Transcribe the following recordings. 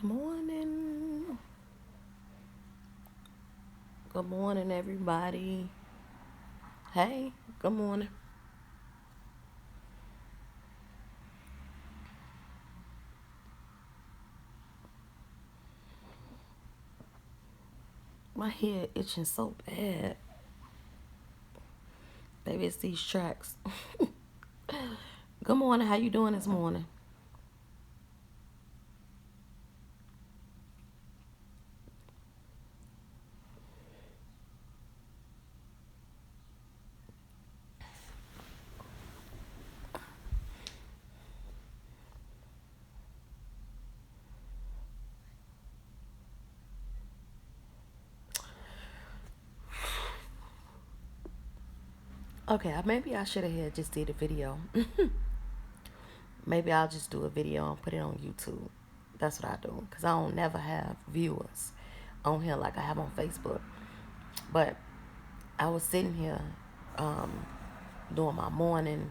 Good morning. Good morning, everybody. Hey, good morning. My head itching so bad. Maybe it's these tracks. Good morning. How you doing this morning? Okay, maybe I should have had just did a video. Maybe I'll just do a video and put it on YouTube. That's what I do. Because I don't never have viewers on here like I have on Facebook. But I was sitting here um, doing my morning.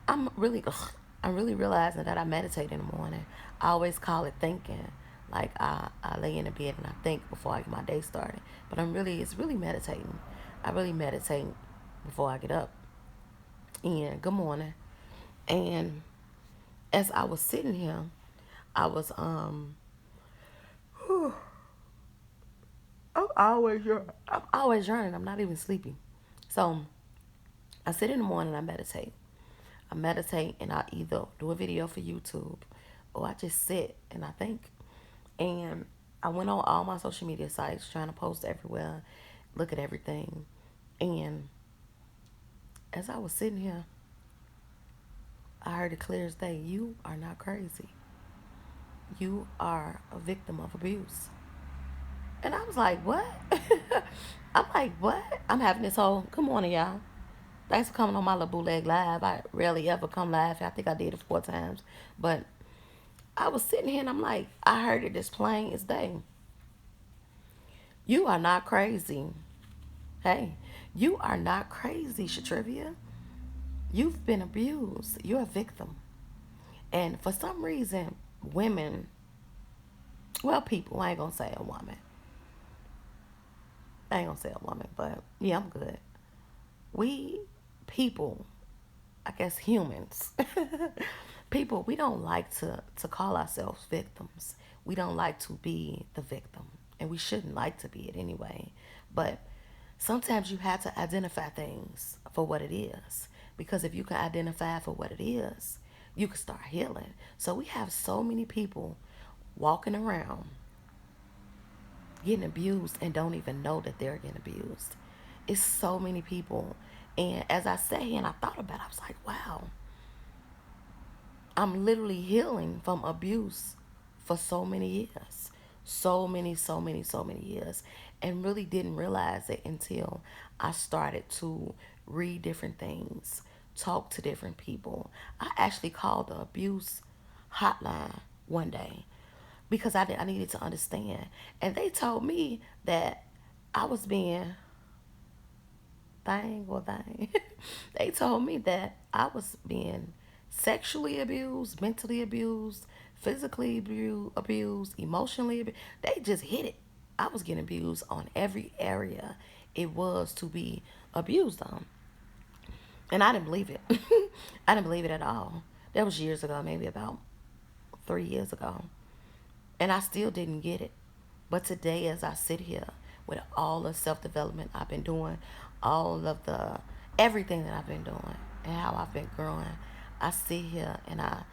I'm really realizing that I meditate in the morning. I always call it thinking. Like I lay in the bed and I think before I get my day started. But it's really meditating. I really meditate before I get up. And good morning. And as I was sitting here, I was I'm always yearning. I'm not even sleepy. So I sit in the morning, I meditate. I meditate and I either do a video for YouTube or I just sit and I think. And I went on all my social media sites trying to post everywhere, look at everything. And as I was sitting here, I heard it clear as day, you are not crazy. You are a victim of abuse. And I was like, what? I'm like, what? I'm having this whole, good morning, y'all. Thanks for coming on my little bootleg live. I rarely ever come live. I think I did it 4 times. But I was sitting here and I'm like, I heard it as plain as day. You are not crazy. Hey, you are not crazy, Shatrivia. You've been abused. You're a victim. And for some reason, women, well, people, I ain't gonna say a woman. I ain't gonna say a woman, but yeah, I'm good. We people, I guess humans, people, we don't like to call ourselves victims. We don't like to be the victim, and we shouldn't like to be it anyway. But sometimes you have to identify things for what it is, because if you can identify for what it is, you can start healing. So we have so many people walking around getting abused and don't even know that they're getting abused. It's so many people. And as I sat here and I thought about it, I was like, wow, I'm literally healing from abuse for so many years. So many years. And really didn't realize it until I started to read different things, talk to different people. I actually called the abuse hotline one day because I needed to understand. And they told me that I was being thing. They told me that I was being sexually abused, mentally abused, physically abused, emotionally abused. They just hit it. I was getting abused on every area it was to be abused on. And I didn't believe it. I didn't believe it at all. That was years ago, maybe about 3 years ago. And I still didn't get it. But today, as I sit here with all the self development I've been doing, all of the everything that I've been doing, and how I've been growing, I sit here and I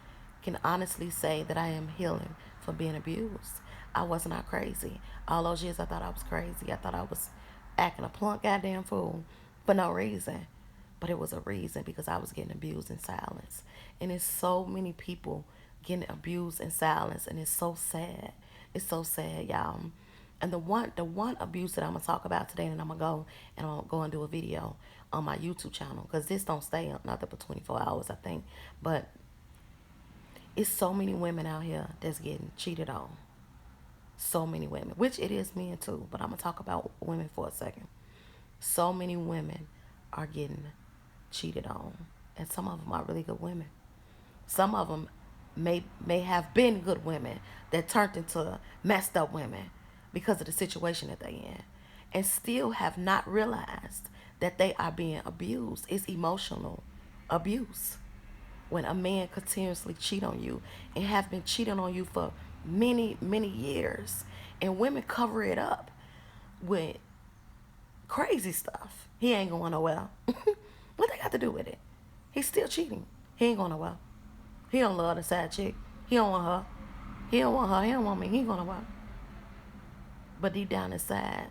can honestly say that I am healing from being abused. I was not crazy. All those years I thought I was crazy. I thought I was acting a plump goddamn fool for no reason. But it was a reason because I was getting abused in silence. And it's so many people getting abused in silence, and it's so sad. It's so sad, y'all. And the one abuse that I'm gonna talk about today, and I'm gonna go and do a video on my YouTube channel because this don't stay up nothing but 24 hours, I think. But it's so many women out here that's getting cheated on. So many women, which it is men too. But I'm gonna talk about women for a second. So many women are getting cheated on, and some of them are really good women. Some of them may have been good women that turned into messed up women because of the situation that they in, and still have not realized that they are being abused. It's emotional abuse when a man continuously cheat on you and have been cheating on you for many years, and women cover it up with crazy stuff. He ain't going nowhere. What they got to do with it? He's still cheating. He ain't going nowhere. He don't love the side chick. He don't want her. He don't want her. He don't want me. He ain't going nowhere. But deep down inside,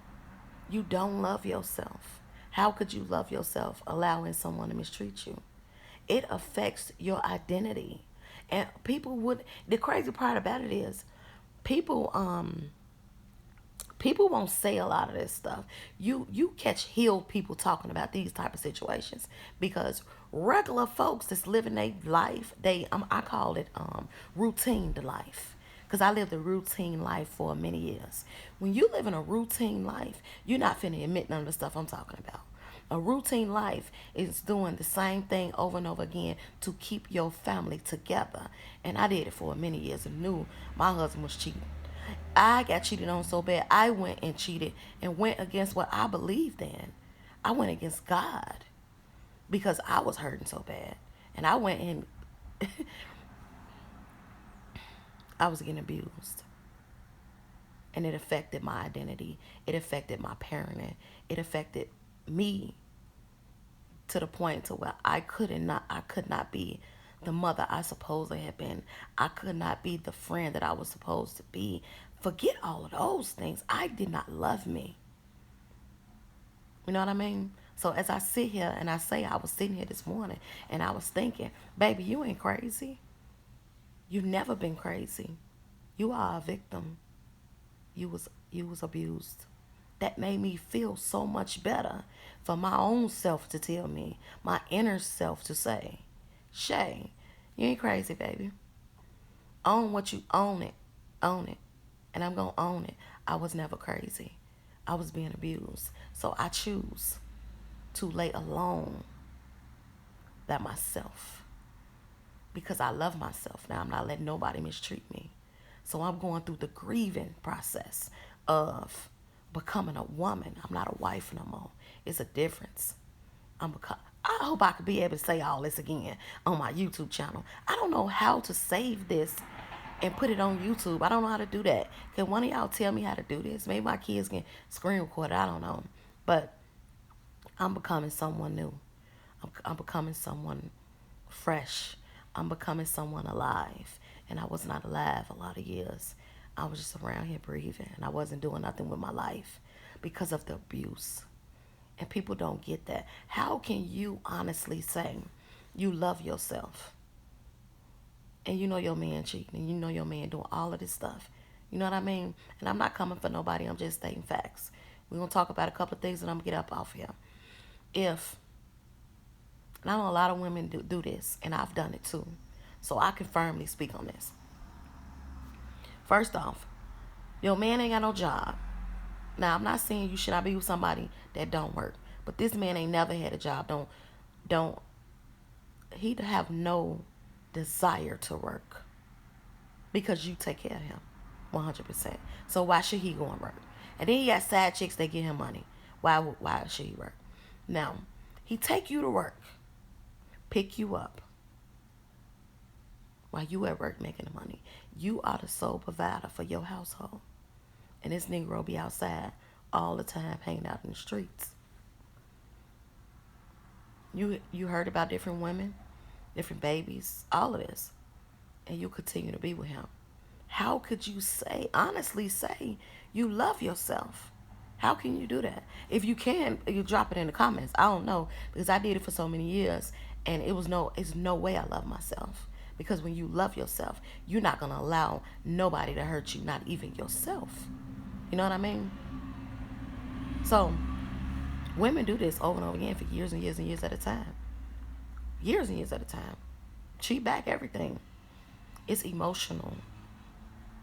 you don't love yourself. How could you love yourself allowing someone to mistreat you? It affects your identity. And people would, the crazy part about it is people people won't say a lot of this stuff. You catch healed people talking about these type of situations because regular folks that's living their life, I call it routine to life. Because I lived a routine life for many years. When you live in a routine life, you're not finna admit none of the stuff I'm talking about. A routine life is doing the same thing over and over again to keep your family together. And I did it for many years and knew my husband was cheating. I got cheated on so bad, I went and cheated and went against what I believed in. I went against God because I was hurting so bad. And I went and I was getting abused. And it affected my identity. It affected my parenting. It affected me to the point to where I could not be the mother I supposedly had been. I could not be the friend that I was supposed to be. Forget all of those things. I did not love me. You know what I mean? So as I sit here and I say I was sitting here this morning and I was thinking, baby, you ain't crazy. You've never been crazy. You are a victim. You was abused. That made me feel so much better for my own self to tell me, my inner self to say, Shay, you ain't crazy, baby. Own what you own it. Own it. And I'm going to own it. I was never crazy. I was being abused. So I choose to lay alone that myself. Because I love myself now. I'm not letting nobody mistreat me. So I'm going through the grieving process of becoming a woman. I'm not a wife no more. It's a difference. I hope I could be able to say all this again on my YouTube channel. I don't know how to save this and put it on YouTube. I don't know how to do that. Can one of y'all tell me how to do this? Maybe my kids can screen record it. I don't know. But I'm becoming someone new. I'm becoming someone fresh. I'm becoming someone alive. And I was not alive a lot of years. I was just around here breathing. And I wasn't doing nothing with my life because of the abuse. And people don't get that. How can you honestly say you love yourself and you know your man cheating and you know your man doing all of this stuff? You know what I mean? And I'm not coming for nobody. I'm just stating facts. We're going to talk about a couple of things and I'm going to get up off here. And I know a lot of women do this, and I've done it too. So I can firmly speak on this. First off, your man ain't got no job. Now, I'm not saying you should not be with somebody that don't work. But this man ain't never had a job. He'd have no desire to work. Because you take care of him. 100%. So why should he go and work? And then he got side chicks that give him money. Why should he work? Now, he take you to work. Pick you up. While you at work making the money. You are the sole provider for your household. And this Negro be outside all the time hanging out in the streets. You heard about different women, different babies, all of this. And you continue to be with him. How could you honestly say you love yourself? How can you do that? If you can, you drop it in the comments. I don't know. Because I did it for so many years. And it's no way I love myself. Because when you love yourself, you're not going to allow nobody to hurt you, not even yourself. You know what I mean? So, women do this over and over again for years and years and years at a time. Years and years at a time. Cheat back everything. It's emotional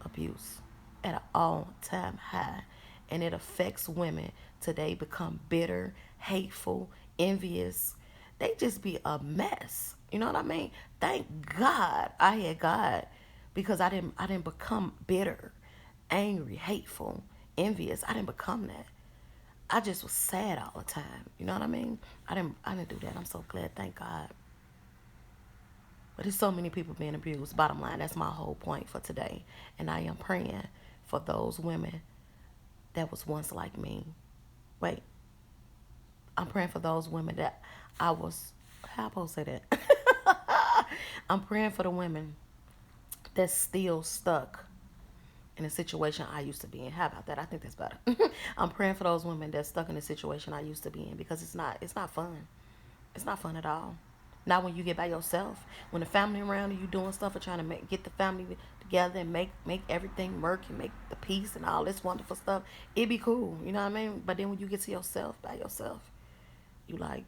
abuse at an all-time high. And it affects women today become bitter, hateful, envious. they just be a mess. You know what I mean? Thank God I had God, because I didn't become bitter, angry, hateful, envious. I didn't become that. I just was sad all the time. You know what I mean? I didn't do that. I'm so glad, thank God. But there's so many people being abused. Bottom line, that's my whole point for today. And I am praying for those women that was once like me. Wait, I'm praying for those women that I was, how am I supposed to say that? I'm praying for the women that's still stuck in a situation I used to be in. How about that? I think that's better. I'm praying for those women that's stuck in a situation I used to be in, because it's not fun. It's not fun at all. Not when you get by yourself. When the family around you doing stuff and trying to get the family together and make everything work and make the peace and all this wonderful stuff, it be cool. You know what I mean? But then when you get to yourself, by yourself, you like,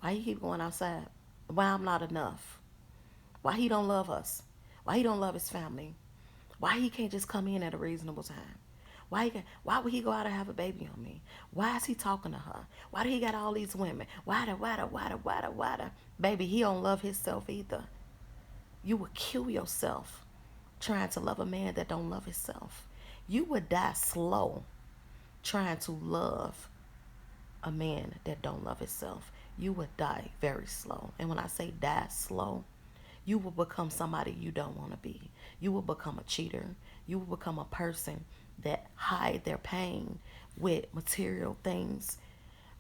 why he keep going outside? Why I'm not enough? Why he don't love us? Why he don't love his family? Why he can't just come in at a reasonable time? Why would he go out and have a baby on me? Why is he talking to her? Why do he got all these women? Why? Baby, he don't love himself either. You would kill yourself trying to love a man that don't love himself. You would die slow trying to love a man that don't love himself. You would die very slow. And when I say die slow, you will become somebody you don't want to be. You will become a cheater. You will become a person that hide their pain with material things.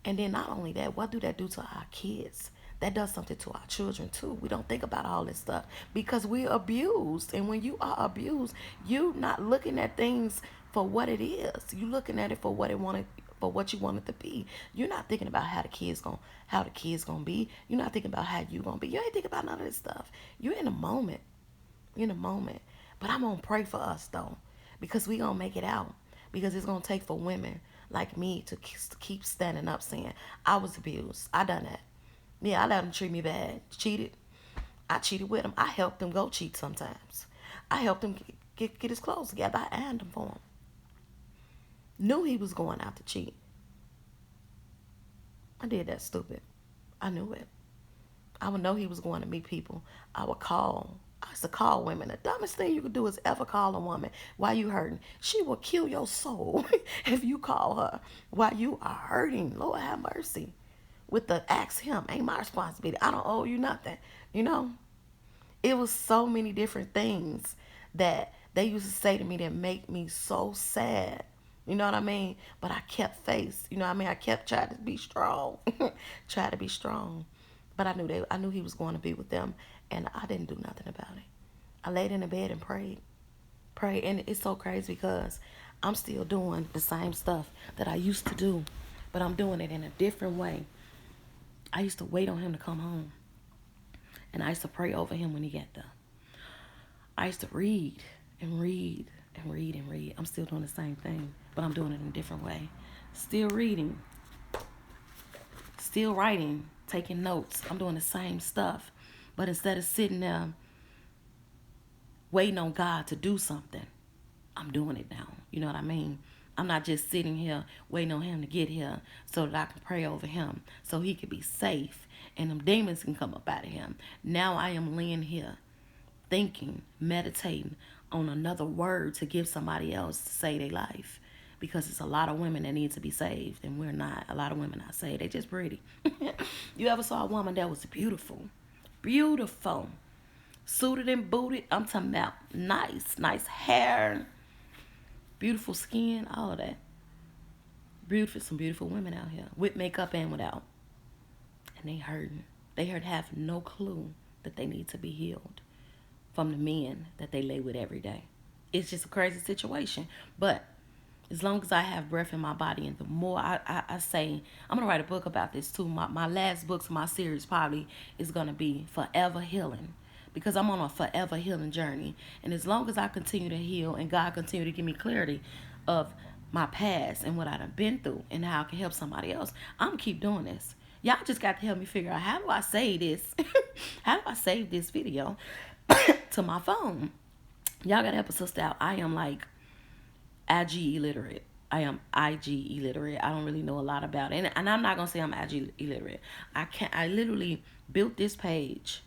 And then not only that, what do that do to our kids? That does something to our children too. We don't think about all this stuff because we're abused. And when you are abused, you're not looking at things for what it is. You're looking at it for what it wanted, for what you want it to be. You're not thinking about how the kids gonna be. You're not thinking about how you gonna be. You ain't thinking about none of this stuff. You're in the moment. You're in the moment. But I'm gonna pray for us though, because we gonna make it out. Because it's gonna take for women like me to keep standing up, saying I was abused. I done that. Yeah, I let him treat me bad. Cheated. I cheated with him. I helped him go cheat sometimes. I helped him get his clothes together. I ironed him for him. Knew he was going out to cheat. I did that stupid. I knew it. I would know he was going to meet people. I would call. I used to call women. The dumbest thing you could do is ever call a woman while you hurting. She will kill your soul if you call her while you are hurting. Lord have mercy. With the ask him, ain't my responsibility. I don't owe you nothing. You know? It was so many different things that they used to say to me that make me so sad. You know what I mean? But I kept faith. You know what I mean? I kept trying to be strong. Try to be strong. But I knew he was going to be with them, and I didn't do nothing about it. I laid in the bed and prayed. Prayed. And it's so crazy because I'm still doing the same stuff that I used to do, but I'm doing it in a different way. I used to wait on him to come home. And I used to pray over him when he got there. I used to read and read and read and read. I'm still doing the same thing, but I'm doing it in a different way. Still reading, still writing, taking notes. I'm doing the same stuff. But instead of sitting there waiting on God to do something, I'm doing it now. You know what I mean? I'm not just sitting here waiting on him to get here so that I can pray over him so he can be safe and them demons can come up out of him. Now I am laying here thinking, meditating on another word to give somebody else to save their life. Because it's a lot of women that need to be saved, and we're not. A lot of women not saved. They just pretty. You ever saw a woman that was beautiful? Beautiful. Suited and booted. I'm talking about nice hair, beautiful skin, all of that. Beautiful, some beautiful women out here with makeup and without. And they hurting. They have no clue that they need to be healed from the men that they lay with every day. It's just a crazy situation. But as long as I have breath in my body, and the more I say, I'm going to write a book about this too. My last book to my series probably is going to be Forever Healing. Because I'm on a forever healing journey. And as long as I continue to heal and God continue to give me clarity of my past and what I've been through and how I can help somebody else, I'm going to keep doing this. Y'all just got to help me figure out, how do I save this? How do I save this video to my phone? Y'all got to help a sister out. I am like IG illiterate. I am IG illiterate. I don't really know a lot about it. And I'm not gonna say I'm IG illiterate. I literally built this page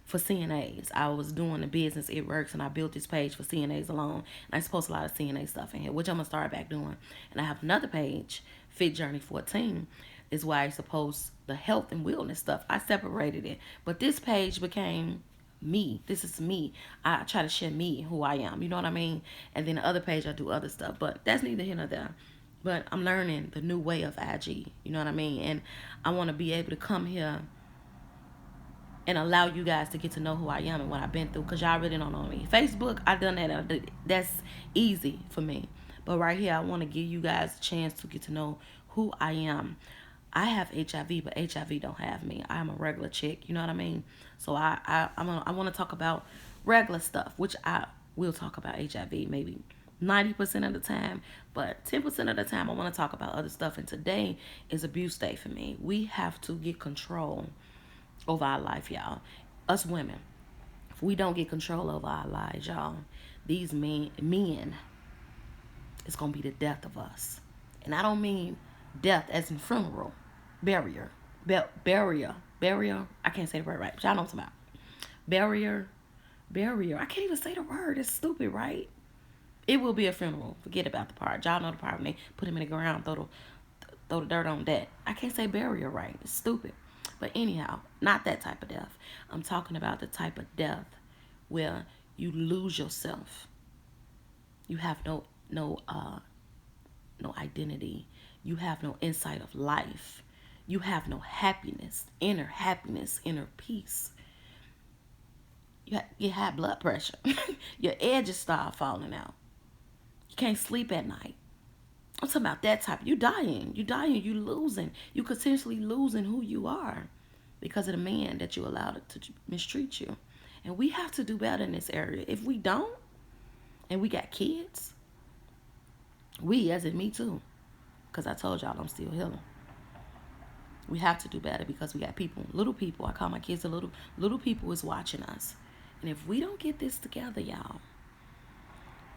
for CNAs. I was doing the business It Works, and I built this page for CNAs alone. And I post a lot of CNA stuff in here, which I'm gonna start back doing. And I have another page, Fit Journey 14, is why I suppose the health and wellness stuff. I separated it, but this page became me. This is me. I try to share me, who I am. You know what I mean? And then the other page, I do other stuff. But that's neither here nor there. But I'm learning the new way of IG. You know what I mean? And I want to be able to come here and allow you guys to get to know who I am and what I've been through, because y'all really don't know me. Facebook, I done that. That's easy for me. But right here, I want to give you guys a chance to get to know who I am. I have HIV, but HIV don't have me. I'm a regular chick. You know what I mean? So I want to talk about regular stuff, which I will talk about HIV maybe 90% of the time, but 10% of the time I want to talk about other stuff. And today is abuse day for me. We have to get control over our life, y'all. Us women, if we don't get control over our lives, y'all, these men, it's gonna be the death of us. And I don't mean death as in funeral, barrier, barrier. I can't say the word right, but y'all know what I'm talking about. Barrier. I can't even say the word. It's stupid, right? It will be a funeral. Forget about the part. Y'all know the part when they put him in the ground, throw the dirt on that. I can't say barrier right. It's stupid. But anyhow, not that type of death. I'm talking about the type of death where you lose yourself. You have no identity. You have no insight of life. You have no happiness, inner peace. You have blood pressure. Your edges start falling out. You can't sleep at night. I'm talking about that type. You dying. You losing. You potentially losing who you are because of the man that you allowed to mistreat you. And we have to do better in this area. If we don't, and we got kids, we, as in me too, because I told y'all I'm still healing. We have to do better because we got people, little people. I call my kids the little people is watching us. And if we don't get this together, y'all,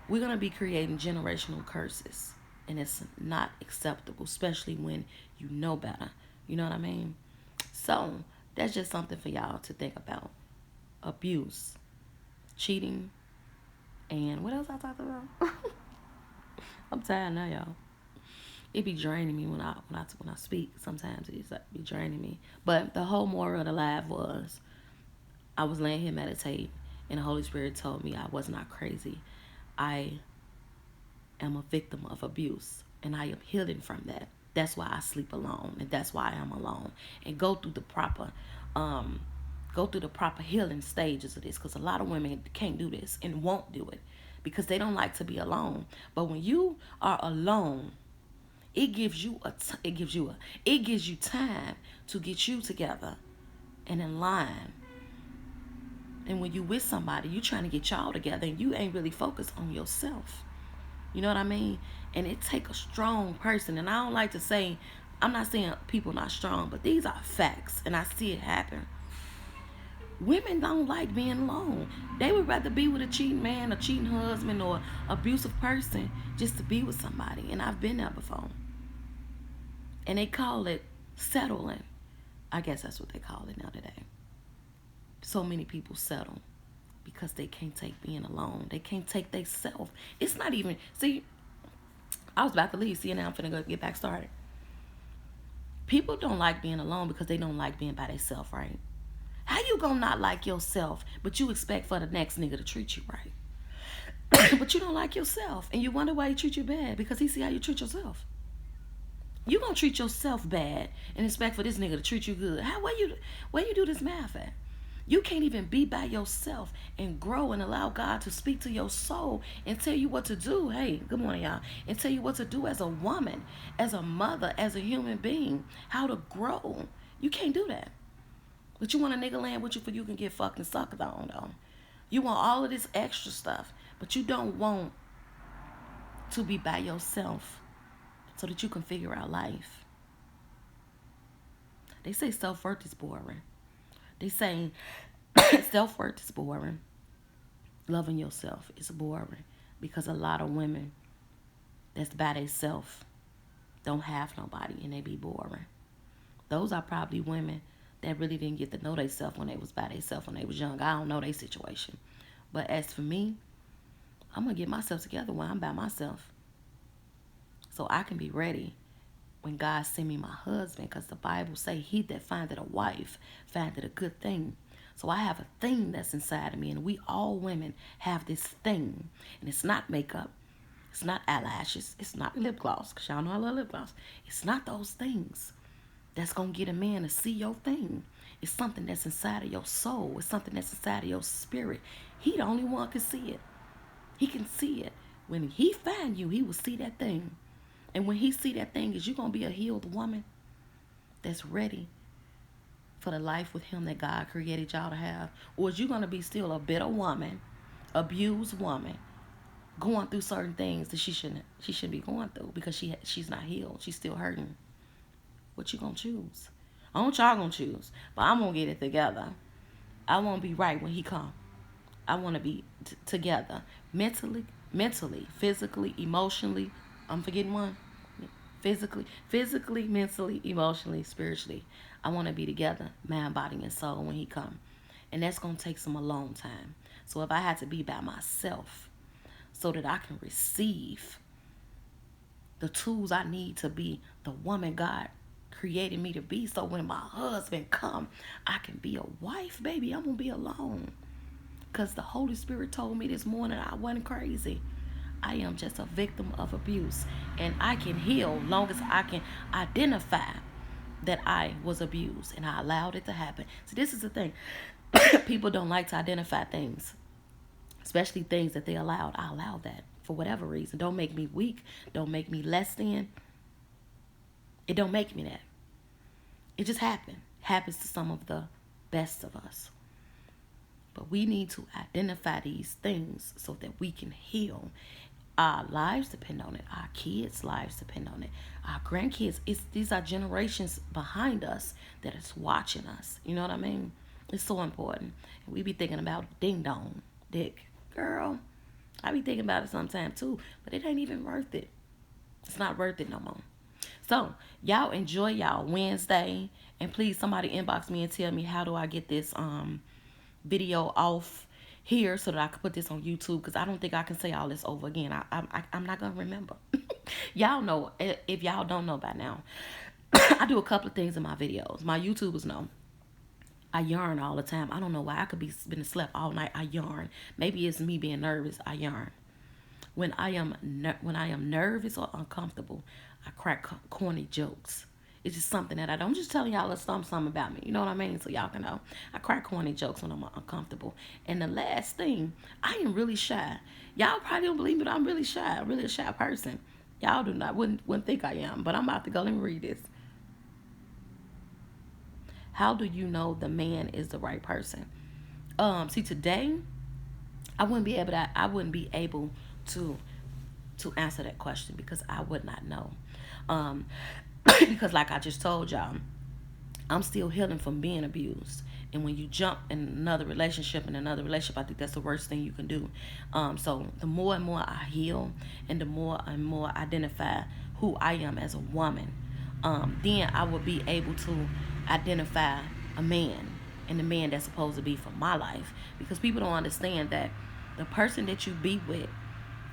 we're going to be creating generational curses. And it's not acceptable, especially when you know better. You know what I mean? So that's just something for y'all to think about. Abuse, cheating, and what else I talked about? I'm tired now, y'all. It be draining me when I speak. Sometimes it be draining me. But the whole moral of the life was, I was laying here meditating, and the Holy Spirit told me I was not crazy. I am a victim of abuse, and I am healing from that. That's why I sleep alone, and that's why I'm alone, and go through the proper healing stages of this, because a lot of women can't do this and won't do it because they don't like to be alone. But when you are alone, it gives you time to get you together and in line. And when you with somebody, you trying to get y'all together, and you ain't really focused on yourself. You know what I mean? And it take a strong person. And I don't like to say, I'm not saying people not strong, but these are facts, and I see it happen. Women don't like being alone. They would rather be with a cheating man, a cheating husband, or abusive person just to be with somebody. And I've been there before. And they call it settling. I guess that's what they call it now today. So many people settle because they can't take being alone. They can't take they self. It's not even, see, I was about to leave. See, now I'm finna go get back started. People don't like being alone because they don't like being by themselves, right? How you gonna not like yourself, but you expect for the next nigga to treat you right? But you don't like yourself, and you wonder why he treat you bad, because he see how you treat yourself. You gonna treat yourself bad and expect for this nigga to treat you good. Where you do this math at? You can't even be by yourself and grow and allow God to speak to your soul and tell you what to do. Hey, good morning, y'all. And tell you what to do as a woman, as a mother, as a human being, how to grow. You can't do that. But you want a nigga land with you for you can get fucking sucked on, though. You want all of this extra stuff, but you don't want to be by yourself so that you can figure out life. They say self-worth is boring. They say self-worth is boring. Loving yourself is boring because a lot of women that's by themselves, don't have nobody, and they be boring. Those are probably women that really didn't get to know themselves when they was by themselves when they was young. I don't know their situation. But as for me, I'm going to get myself together when I'm by myself so I can be ready when God send me my husband, because the Bible say he that findeth a wife findeth a good thing. So I have a thing that's inside of me, and we all women have this thing, and it's not makeup, it's not eyelashes, it's not lip gloss, because y'all know I love lip gloss. It's not those things that's going to get a man to see your thing. It's something that's inside of your soul. It's something that's inside of your spirit. He the only one can see it. He can see it. When he find you, he will see that thing. And when he see that thing, is you going to be a healed woman that's ready for the life with him that God created y'all to have? Or is you going to be still a bitter woman, abused woman, going through certain things that she shouldn't be going through because she's not healed. She's still hurting. What you gonna choose? I don't y'all gonna choose, but I'm gonna get it together. I want to be right when he come. I want to be together mentally, physically, emotionally. I'm forgetting one. Physically, mentally, emotionally, spiritually. I want to be together, mind, body, and soul when he come, and that's gonna take some a long time. So if I had to be by myself, so that I can receive the tools I need to be the woman God created me to be, so when my husband come, I can be a wife, baby. I'm gonna be alone, because the Holy Spirit told me this morning I wasn't crazy. I am just a victim of abuse, and I can heal long as I can identify that I was abused and I allowed it to happen. So this is the thing. People don't like to identify things, especially things that they allowed. I allowed that for whatever reason. Don't make me weak. Don't make me less than. It don't make me that. It just happened. Happens to some of the best of us. But we need to identify these things so that we can heal. Our lives depend on it. Our kids' lives depend on it. Our grandkids. These are generations behind us that is watching us. You know what I mean? It's so important. And we be thinking about ding dong, dick. Girl, I be thinking about it sometimes too. But it ain't even worth it. It's not worth it no more. So, y'all enjoy y'all Wednesday. And please, somebody inbox me and tell me how do I get this video off here so that I can put this on YouTube, because I don't think I can say all this over again. I'm not going to remember. Y'all know, if y'all don't know by now, I do a couple of things in my videos. My YouTubers know. I yarn all the time. I don't know why. I could be been asleep all night. I yarn. Maybe it's me being nervous. I yarn. When I am nervous or uncomfortable, I crack corny jokes. It's just something that I don't. I'm just telling y'all something about me. You know what I mean? So y'all can know. I crack corny jokes when I'm uncomfortable. And the last thing, I am really shy. Y'all probably don't believe me, but I'm really shy. I'm really a shy person. Y'all wouldn't think I am, but I'm about to go. Let me read this. How do you know the man is the right person? See, today I wouldn't be able to answer that question, because I would not know. Because like I just told y'all, I'm still healing from being abused. And when you jump in another relationship, I think that's the worst thing you can do. So the more and more I heal, and the more and more I identify who I am as a woman, then I will be able to identify a man, and the man that's supposed to be for my life. Because people don't understand that the person that you be with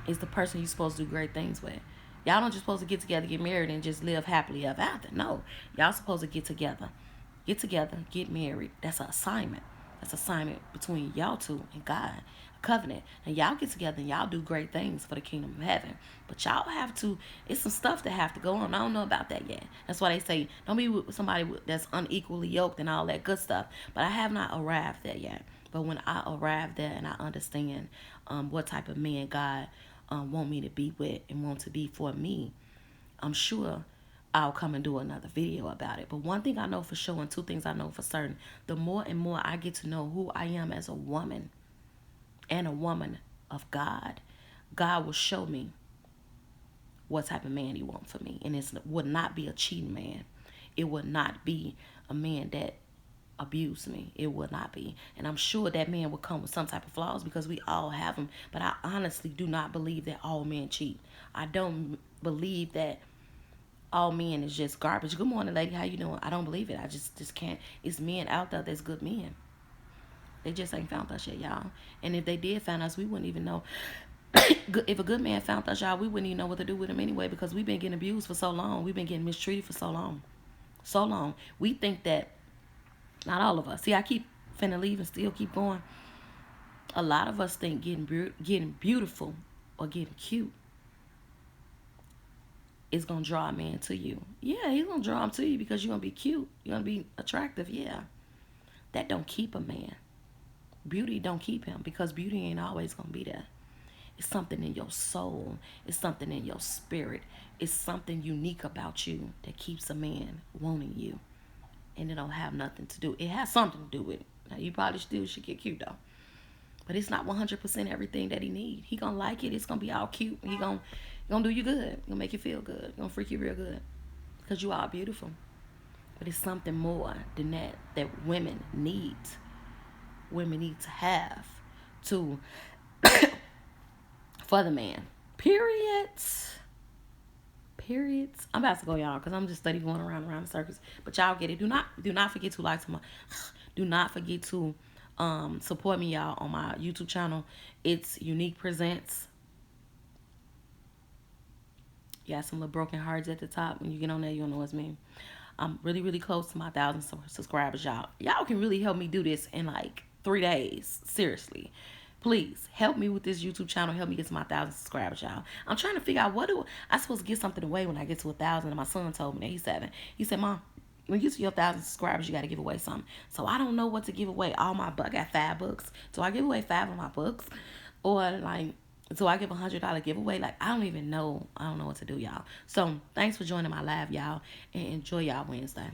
is the person you're supposed to do great things with. Y'all don't just supposed to get together, get married, and just live happily ever after. No, y'all supposed to get together, get married. That's an assignment. That's an assignment between y'all two and God, a covenant. And y'all get together and y'all do great things for the kingdom of heaven. But y'all have to. It's some stuff that have to go on. I don't know about that yet. That's why they say don't be with somebody that's unequally yoked and all that good stuff. But I have not arrived there yet. But when I arrive there and I understand what type of man God want me to be with and want to be for me, I'm sure I'll come and do another video about it. But one thing I know for sure, and two things I know for certain, the more and more I get to know who I am as a woman and a woman of God, God will show me what type of man he wants for me. And it would not be a cheating man. It would not be a man that abuse me. It would not be. And I'm sure that man would come with some type of flaws, because we all have them. But I honestly do not believe that all men cheat. I don't believe that all men is just garbage. Good morning, lady. How you doing? I don't believe it. I just can't. It's men out there that's good men. They just ain't found us yet, y'all. And if they did find us, we wouldn't even know. If a good man found us, y'all, we wouldn't even know what to do with him anyway, because we've been getting abused for so long. We've been getting mistreated for so long. So long. We think that, not all of us. See, I keep finna leave and still keep going. A lot of us think getting beautiful or getting cute is gonna draw a man to you. Yeah, he's gonna draw him to you because you're gonna be cute. You're gonna be attractive. Yeah, that don't keep a man. Beauty don't keep him, because beauty ain't always gonna be there. It's something in your soul. It's something in your spirit. It's something unique about you that keeps a man wanting you. And it don't have nothing to do. It has something to do with it. Now, you probably still should get cute though. But it's not 100% everything that he need. He gonna like it. It's gonna be all cute. He gonna do you good. He gonna make you feel good. He gonna freak you real good. Because you are beautiful. But it's something more than that women need. Women need to have to for the man. Periods. Periods. I'm about to go, y'all, because I'm just steady going around in circles. But y'all get it. Do not forget to like my. Do not forget to support me, y'all, on my YouTube channel. It's Unique Presents. You got some little broken hearts at the top. When you get on there, you'll know it's me. I'm really, really close to my 1,000 subscribers, y'all. Y'all can really help me do this in like 3 days. Seriously. Please help me with this YouTube channel. Help me get to my 1,000 subscribers, y'all. I'm trying to figure out, what do I supposed to give something away when I get to 1,000? And my son told me that. He's 7. He said, Mom, when you get to your 1,000 subscribers, you got to give away something. So I don't know what to give away. All my I got 5 books. Do I give away 5 of my books? Or like, so I give $100 giveaway? Like, I don't even know. I don't know what to do, y'all. So thanks for joining my live, y'all, and enjoy y'all Wednesday.